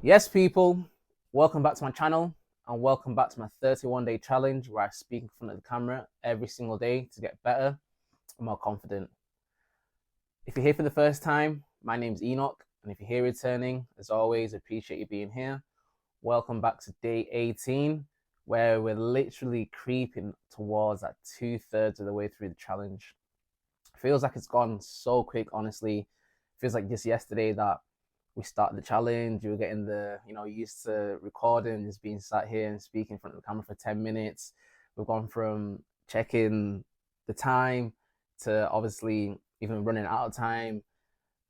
Yes, people, welcome back to my channel and welcome back to my 31-day challenge where I speak in front of the camera every single day to get better and more confident. If you're here for the first time, my name's Enoch, and if you're here returning, as always, appreciate you being here. Welcome back to day 18, where we're literally creeping towards that 2/3 of the way through the challenge. Feels like it's gone so quick, honestly. Feels like just yesterday that we started the challenge. You were getting used to recording, just being sat here and speaking in front of the camera for 10 minutes. We've gone from checking the time to obviously even running out of time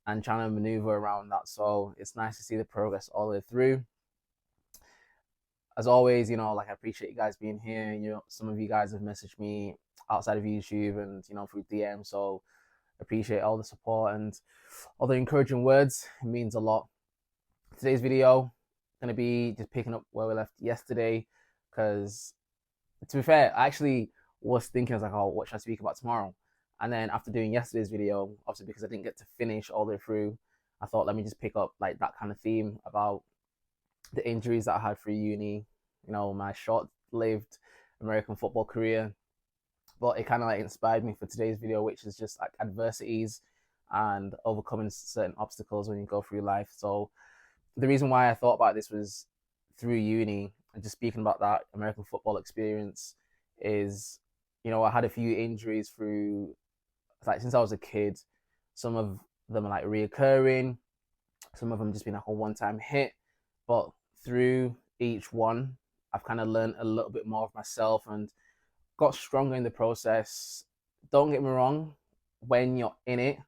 and trying to maneuver around that. So it's nice to see the progress all the way through. As always, I appreciate you guys being here. Some of you guys have messaged me outside of YouTube and, through DM. So appreciate all the support and all the encouraging words. It means a lot. Today's video gonna be just picking up where we left yesterday, because to be fair, I actually was thinking, I was like, oh, what should I speak about tomorrow? And then after doing yesterday's video, obviously because I didn't get to finish all the way through, I thought let me just pick up like that kind of theme about the injuries that I had through uni, my short-lived American football career. But it kind of like inspired me for today's video, which is just like adversities and overcoming certain obstacles when you go through life. So the reason why I thought about this was through uni and just speaking about that American football experience is, I had a few injuries through like since I was a kid. Some of them are like reoccurring, some of them just been like a one-time hit. But through each one, I've kind of learned a little bit more of myself and got stronger in the process. Don't get me wrong, when you're in it,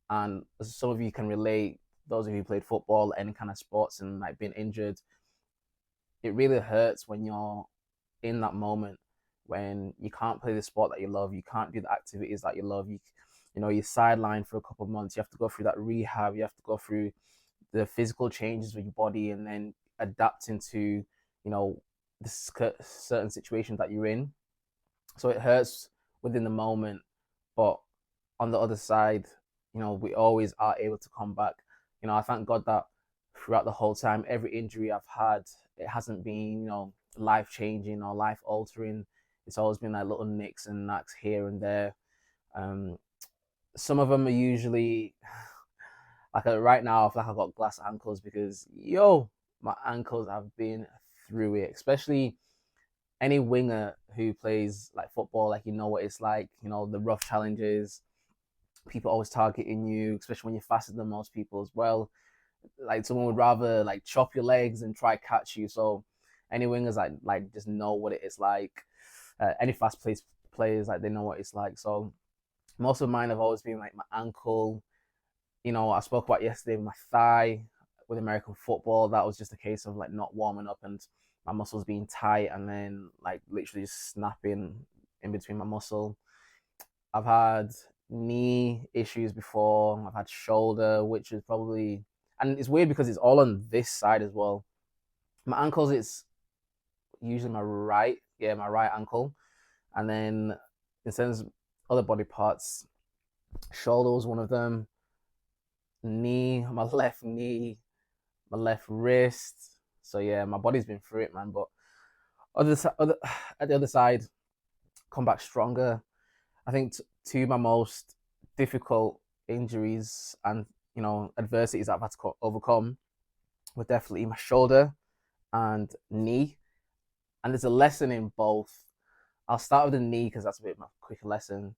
and some of you can relate, those of you who played football, any kind of sports, and like being injured, it really hurts when you're in that moment when you can't play the sport that you love, you can't do the activities that you love. You're sidelined for a couple of months. You have to go through that rehab. You have to go through the physical changes with your body, and then adapting to the certain situations that you're in. So it hurts within the moment, but on the other side, we always are able to come back. I thank God that throughout the whole time, every injury I've had, it hasn't been, life changing or life altering. It's always been like little nicks and knacks here and there. Um, some of them are usually like right now, I feel like I've got glass ankles because my ankles have been through it, especially any winger who plays like football, like what it's like, the rough challenges, people always targeting you, especially when you're faster than most people as well. Like someone would rather like chop your legs and try catch you. So any wingers like just know what it is like. Any fast players like they know what it's like. So most of mine have always been like my ankle. I spoke about yesterday my thigh with American football. That was just a case of like not warming up and my muscles being tight and then like literally just snapping in between my muscle. I've had knee issues before. I've had shoulder, which is probably, and it's weird because it's all on this side as well. My ankles, it's usually my right ankle. And then in terms of other body parts, shoulder was one of them. Knee, my left knee, my left wrist. So yeah, my body's been through it, man. But other at the other side, come back stronger. I think two of my most difficult injuries and adversities I've had to overcome were definitely my shoulder and knee. And there's a lesson in both. I'll start with the knee because that's a bit of a quicker lesson.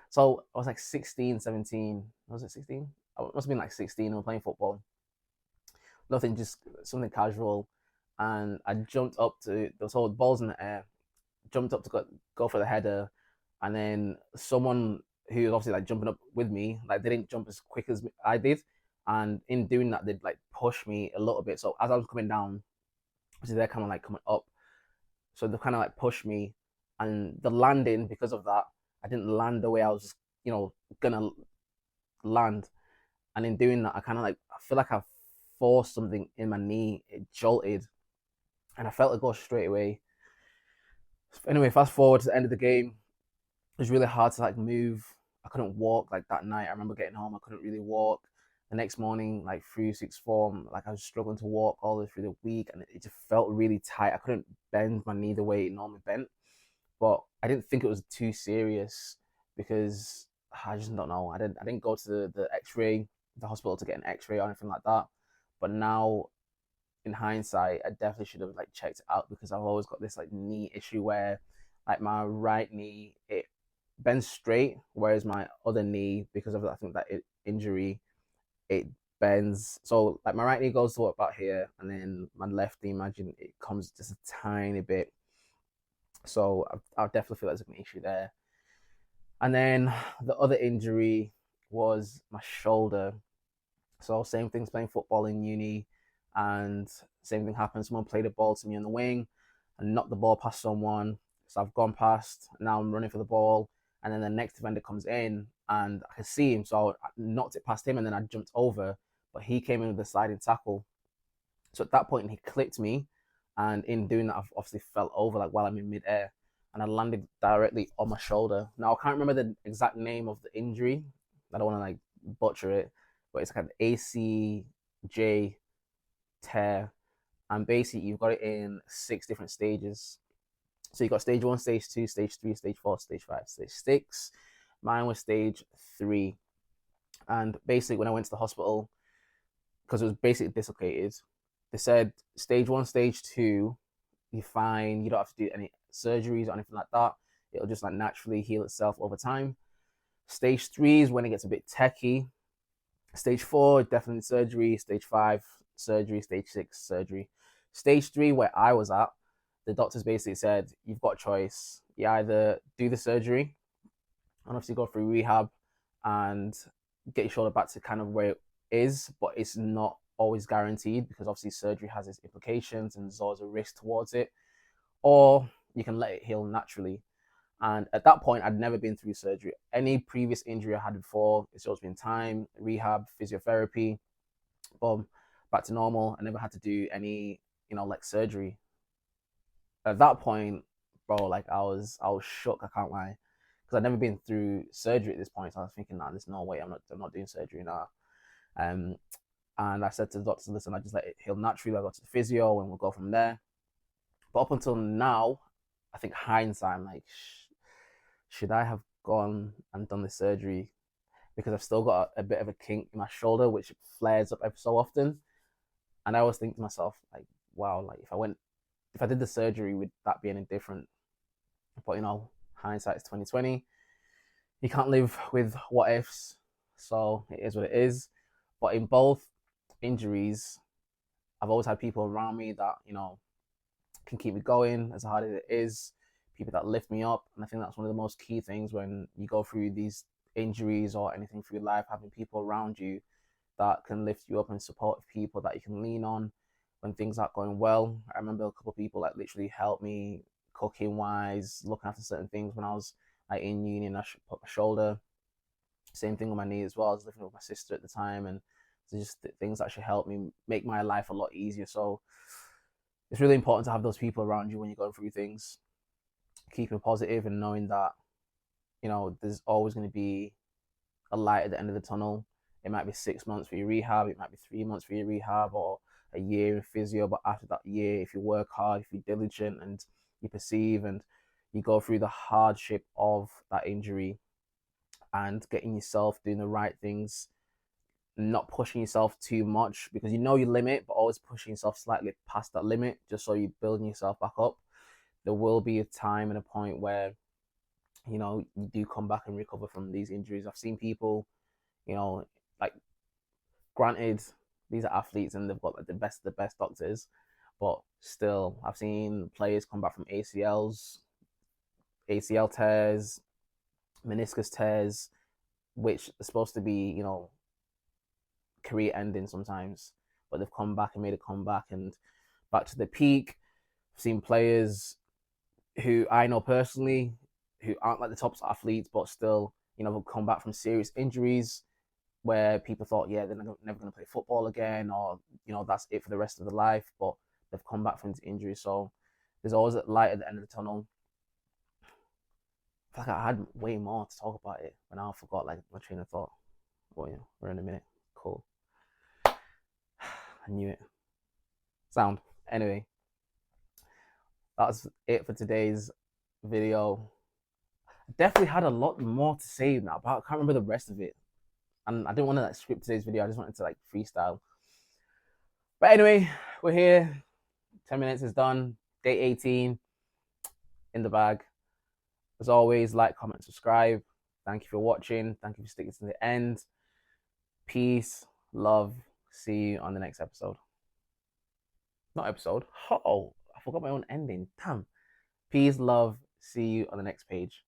So I was like 16, 17. Was it 16? I must have been like 16. I was playing football. Nothing, just something casual. And I jumped up to, there was all balls in the air, jumped up to go for the header, and then someone who was obviously like jumping up with me, like they didn't jump as quick as I did, and in doing that, they'd like push me a little bit. So as I was coming down, so they're kind of like coming up, so they kind of like pushed me, and the landing because of that, I didn't land the way I was, gonna land, and in doing that, I kind of like I feel like I forced something in my knee. It jolted, and I felt it go straight away. Anyway, fast forward to the end of the game, it was really hard to like move. I couldn't walk like that night. I remember getting home, I couldn't really walk. the next morning, like through sixth form, like I was struggling to walk all the way through the week, and it just felt really tight. I couldn't bend my knee the way it normally bent, but I didn't think it was too serious because I just don't know. I didn't go to the X-ray, the hospital to get an X-ray or anything like that. But now, in hindsight, I definitely should have like checked it out because I've always got this like knee issue where like my right knee it bends straight, whereas my other knee, because of I think that injury, it bends. So like my right knee goes to about here, and then my left knee, imagine it comes just a tiny bit. So I definitely feel there's an issue there. And then the other injury was my shoulder. So same things playing football in uni, and same thing happened. Someone played a ball to me on the wing, and knocked the ball past someone. So I've gone past. Now I'm running for the ball, and then the next defender comes in, and I can see him. So I knocked it past him, and then I jumped over, but he came in with a sliding tackle. So at that point, he clipped me, and in doing that, I've obviously fell over like while I'm in midair, and I landed directly on my shoulder. Now I can't remember the exact name of the injury. I don't want to like butcher it, but it's like an ACJ tear, and basically you've got it in 6 different stages. So you got stage 1, stage 2, stage 3, stage 4, stage 5, stage 6. Mine was stage 3, and basically when I went to the hospital, because it was basically dislocated, they said stage 1, stage 2, you're fine. You don't have to do any surgeries or anything like that. It'll just like naturally heal itself over time. Stage 3 is when it gets a bit techie. Stage 4, definitely surgery. Stage 5, surgery. Stage 6, surgery. Stage 3, where I was at, the doctors basically said, you've got a choice. You either do the surgery and obviously go through rehab and get your shoulder back to kind of where it is, but it's not always guaranteed because obviously surgery has its implications and there's always a risk towards it. Or you can let it heal naturally. And at that point, I'd never been through surgery. Any previous injury I had before, it's always been time, rehab, physiotherapy, boom, back to normal. I never had to do any, like surgery. At that point, bro, like I was shook. I can't lie, because I'd never been through surgery at this point. So I was thinking, nah, there's no way I'm not doing surgery now. Um, and I said to the doctor, listen, I just let it heal naturally. I go to the physio and we'll go from there. But up until now, I think hindsight, I'm like, should I have gone and done the surgery? Because I've still got a bit of a kink in my shoulder, which flares up every so often. And I always think to myself, like, wow, like if I did the surgery, would that be any different? But hindsight is 2020. You can't live with what ifs, so it is what it is. But in both injuries, I've always had people around me that can keep me going as hard as it is, people that lift me up. And I think that's one of the most key things when you go through these injuries or anything through life, having people around you that can lift you up and support people that you can lean on when things aren't going well. I remember a couple of people that literally helped me cooking wise, looking after certain things when I was like in uni and I put my shoulder. Same thing with my knee as well. I was living with my sister at the time, and just things that should help me make my life a lot easier. So it's really important to have those people around you when you're going through things, keeping positive and knowing that there's always going to be a light at the end of the tunnel. It might be 6 months for your rehab, it might be 3 months for your rehab, or a year in physio. But after that year, if you work hard, if you're diligent and you perceive and you go through the hardship of that injury and getting yourself doing the right things, not pushing yourself too much because you know your limit, but always pushing yourself slightly past that limit just so you're building yourself back up. There will be a time and a point where you do come back and recover from these injuries. I've seen people, like, granted, these are athletes and they've got like the best doctors, but still, I've seen players come back from ACL tears, meniscus tears, which are supposed to be, career ending sometimes, but they've come back and made a comeback and back to the peak. I've seen players who I know personally who aren't like the top athletes, but still, will come back from serious injuries where people thought, yeah, they're never going to play football again, or that's it for the rest of their life. But they've come back from injuries, so there's always a light at the end of the tunnel. I feel like I had way more to talk about it, but now I forgot like my train of thought. Well, we're in a minute. Cool. knew it. Sound. Anyway, that's it for today's video. I definitely had a lot more to say now, but I can't remember the rest of it. And I didn't want to like script today's video. I just wanted to like freestyle. But anyway, we're here. 10 minutes is done. Day 18 in the bag. As always, like, comment, subscribe. Thank you for watching. Thank you for sticking to the end. Peace, love. See you on the next episode. Not episode. Oh, I forgot my own ending. Damn. Peace, love. See you on the next page.